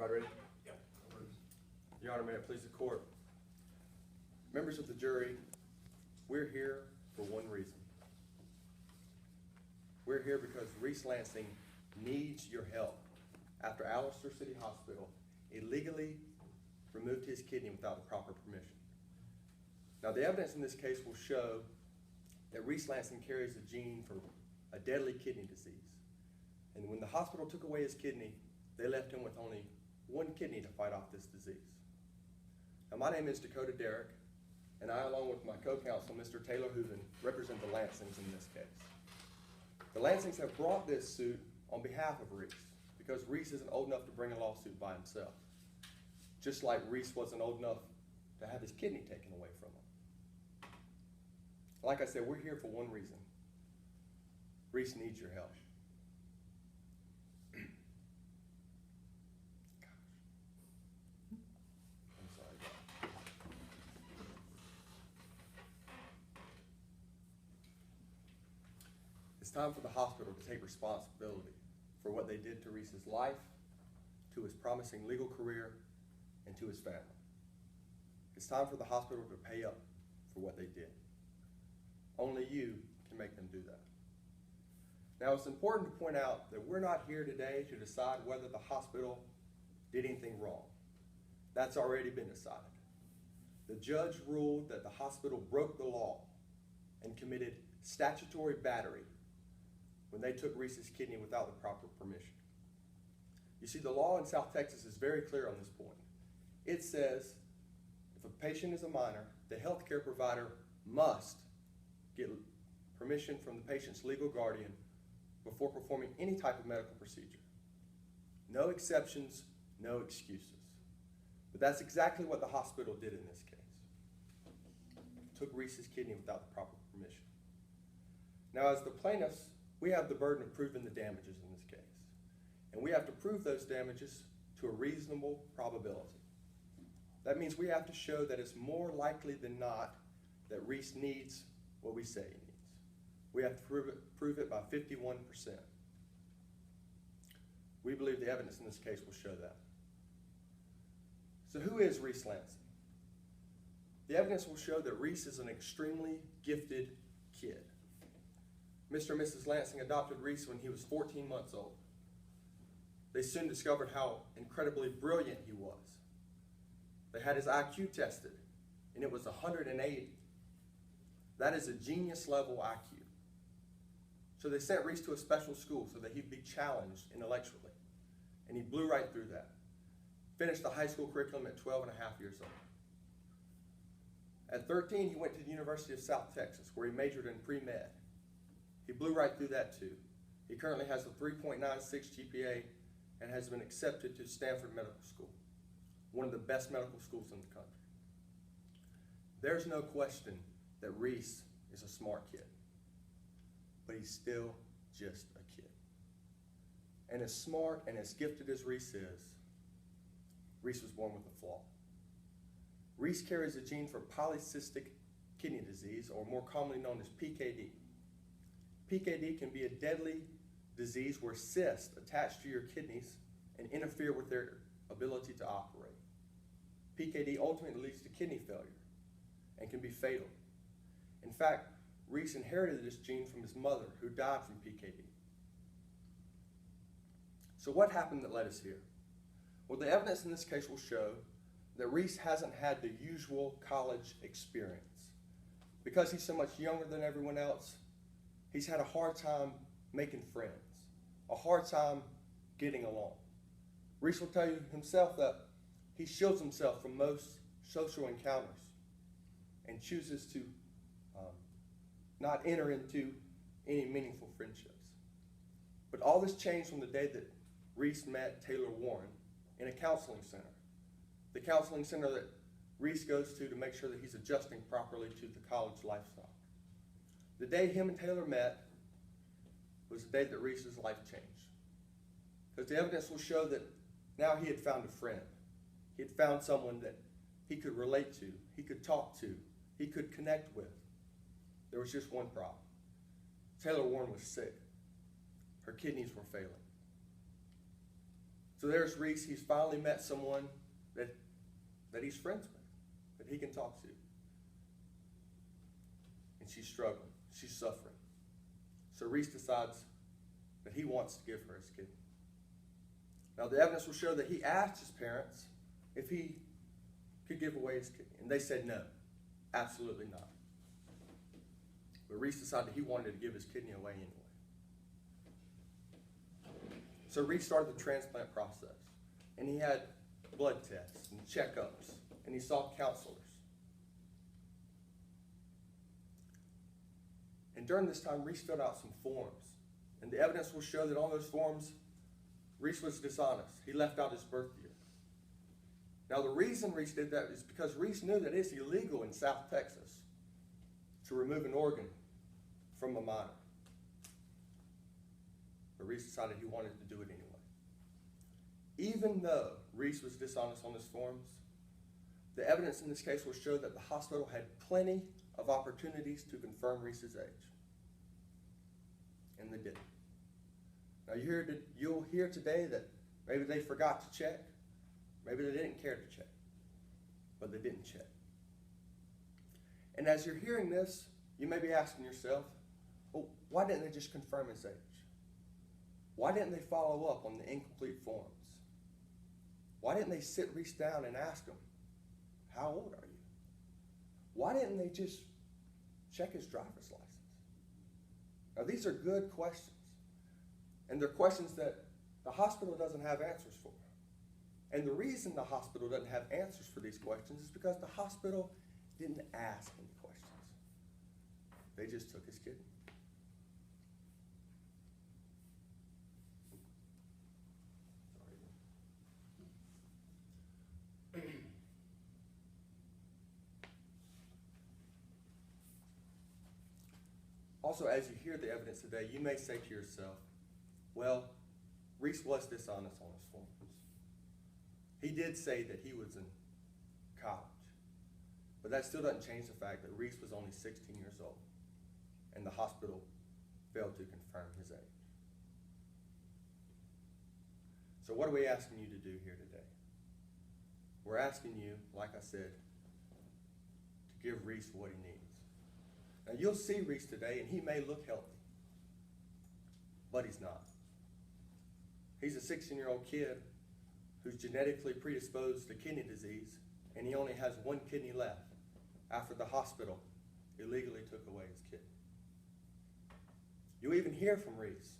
Everybody ready? Yep. Your Honor, may it please the court. Members of the jury, we're here for one reason. We're here because Reese Lansing needs your help after Allister City Hospital illegally removed his kidney without the proper permission. Now, the evidence in this case will show that Reese Lansing carries a gene for a deadly kidney disease. And when the hospital took away his kidney, they left him with only one kidney to fight off this disease. Now, my name is Dakota Derrick, and I, along with my co-counsel, Mr. Taylor Hooven, represent the Lansings in this case. The Lansings have brought this suit on behalf of Reese because Reese isn't old enough to bring a lawsuit by himself, just like Reese wasn't old enough to have his kidney taken away from him. Like I said, we're here for one reason. Reese needs your help. I'm sorry. It's time for the hospital to take responsibility for what they did to Reese's life, to his promising legal career, and to his family. It's time for the hospital to pay up for what they did. Only you can make them do that. Now, it's important to point out that we're not here today to decide whether the hospital did anything wrong. That's already been decided. The judge ruled that the hospital broke the law and committed statutory battery when they took Reese's kidney without the proper permission. You see, the law in South Texas is very clear on this point. It says if a patient is a minor, the healthcare provider must get permission from the patient's legal guardian before performing any type of medical procedure. No exceptions, no excuses. But that's exactly what the hospital did in this case. Took Reese's kidney without the proper permission. Now, as the plaintiffs, we have the burden of proving the damages in this case. And we have to prove those damages to a reasonable probability. That means we have to show that it's more likely than not that Reese needs what we say he needs. We have to prove it by 51%. We believe the evidence in this case will show that. So who is Reese Lansing? The evidence will show that Reese is an extremely gifted kid. Mr. and Mrs. Lansing adopted Reese when he was 14 months old. They soon discovered how incredibly brilliant he was. They had his IQ tested, and it was 180. That is a genius level IQ. So they sent Reese to a special school so that he'd be challenged intellectually. And he blew right through that. Finished the high school curriculum at 12 and a half years old. At 13, he went to the University of South Texas, where he majored in pre-med. He blew right through that too. He currently has a 3.96 GPA and has been accepted to Stanford Medical School, one of the best medical schools in the country. There's no question that Reese is a smart kid, but he's still just a kid. And as smart and as gifted as Reese is, Reese was born with a flaw. Reese carries a gene for polycystic kidney disease, or more commonly known as PKD. PKD can be a deadly disease where cysts attach to your kidneys and interfere with their ability to operate. PKD ultimately leads to kidney failure and can be fatal. In fact, Reese inherited this gene from his mother, who died from PKD. So what happened that led us here? Well, the evidence in this case will show that Reese hasn't had the usual college experience. Because he's so much younger than everyone else, he's had a hard time making friends, a hard time getting along. Reese will tell you himself that he shields himself from most social encounters and chooses to not enter into any meaningful friendships. But all this changed from the day that Reese met Taylor Warren in a counseling center. The counseling center that Reese goes to make sure that he's adjusting properly to the college lifestyle. The day him and Taylor met was the day that Reese's life changed. Because the evidence will show that now he had found a friend. He had found someone that he could relate to, he could talk to, he could connect with. There was just one problem. Taylor Warren was sick. Her kidneys were failing. So there's Reese. He's finally met someone that he's friends with, that he can talk to. And she's struggling. She's suffering. So Reese decides that he wants to give her his kidney. Now the evidence will show that he asked his parents if he could give away his kidney. And they said no, absolutely not. But Reese decided he wanted to give his kidney away anyway. So Reese started the transplant process. And he had blood tests and checkups. And he saw counselors. And during this time, Reese filled out some forms. And the evidence will show that on those forms, Reese was dishonest. He left out his birth year. Now, the reason Reese did that is because Reese knew that it's illegal in South Texas to remove an organ from a minor. But Reese decided he wanted to do it anyway. Even though Reese was dishonest on his forms, the evidence in this case will show that the hospital had plenty of opportunities to confirm Reese's age. And they didn't. Now you'll hear today that maybe they forgot to check. Maybe they didn't care to check. But they didn't check. And as you're hearing this, you may be asking yourself, well, why didn't they just confirm his age? Why didn't they follow up on the incomplete forms? Why didn't they sit Reese down and ask him, how old are you? Why didn't they just check his driver's license? Now, these are good questions. And they're questions that the hospital doesn't have answers for. And the reason the hospital doesn't have answers for these questions is because the hospital didn't ask any questions. They just took his kidney. Also, as you hear the evidence today, you may say to yourself, well, Reese was dishonest on his forms. He did say that he was in college. But that still doesn't change the fact that Reese was only 16 years old, and the hospital failed to confirm his age. So what are we asking you to do here today? We're asking you, like I said, to give Reese what he needs. Now, you'll see Reese today, and he may look healthy, but he's not. He's a 16-year-old kid who's genetically predisposed to kidney disease, and he only has one kidney left after the hospital illegally took away his kidney. You'll even hear from Reese.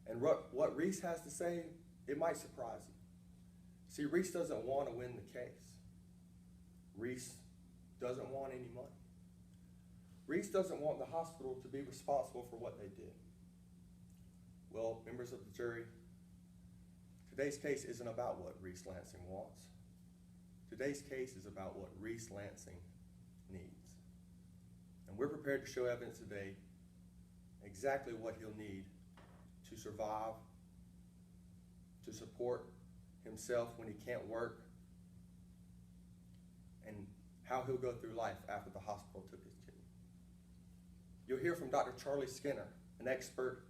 And what Reese has to say, it might surprise you. See, Reese doesn't want to win the case. Reese doesn't want any money. Reese doesn't want the hospital to be responsible for what they did. Well, members of the jury, today's case isn't about what Reese Lansing wants. Today's case is about what Reese Lansing needs. And we're prepared to show evidence today exactly what he'll need to survive, to support himself when he can't work, and how he'll go through life after the hospital took his kidney. You'll hear from Dr. Charlie Skinner, an expert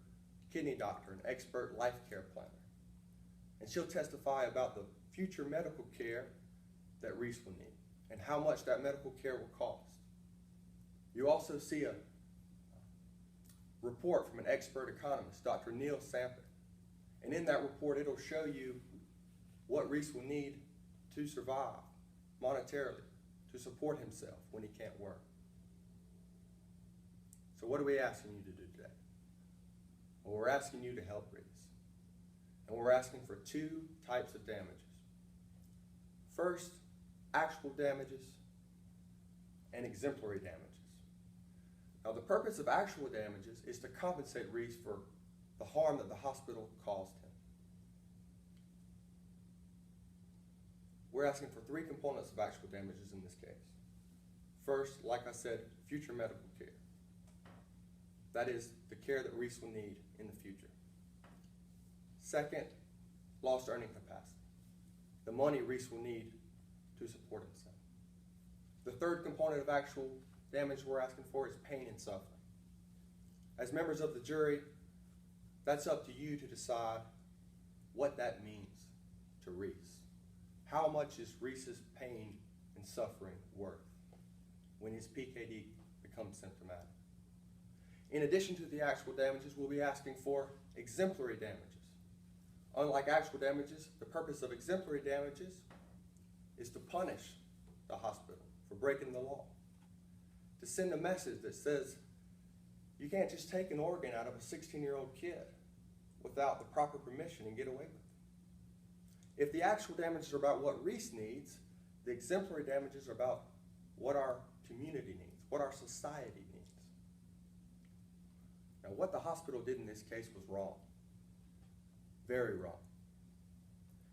kidney doctor, an expert life care planner. And she'll testify about the future medical care that Reese will need and how much that medical care will cost. You also see a report from an expert economist, Dr. Neil Sampic. And in that report, it'll show you what Reese will need to survive monetarily, to support himself when he can't work. So what are we asking you to do today? Well, we're asking you to help Reese. And we're asking for two types of damages. First, actual damages and exemplary damages. Now, the purpose of actual damages is to compensate Reese for the harm that the hospital caused him. We're asking for three components of actual damages in this case. First, like I said, future medical care. That is the care that Reese will need in the future. Second, lost earning capacity. The money Reese will need to support himself. The third component of actual damage we're asking for is pain and suffering. As members of the jury, that's up to you to decide what what that means to Reese. How much is Reese's pain and suffering worth when his PKD becomes symptomatic? In addition to the actual damages, we'll be asking for exemplary damages. Unlike actual damages, the purpose of exemplary damages is to punish the hospital for breaking the law, to send a message that says you can't just take an organ out of a 16-year-old kid without the proper permission and get away with it. If the actual damages are about what Reese needs, the exemplary damages are about what our community needs, what our society needs. Now, what the hospital did in this case was wrong. Very wrong.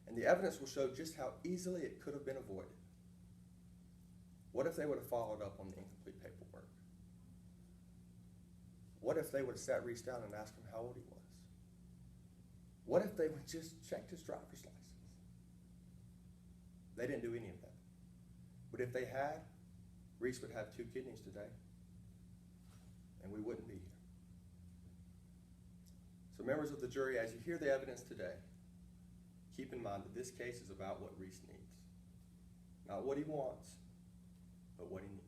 And the evidence will show just how easily it could have been avoided. What if they would have followed up on the incomplete paperwork? What if they would have sat Reese down and asked him how old he was? What if they would have just checked his driver's license? They didn't do any of that. But if they had, Reese would have 2 kidneys today, and we wouldn't be here. So members of the jury, as you hear the evidence today, keep in mind that this case is about what Reese needs. Not what he wants, but what he needs.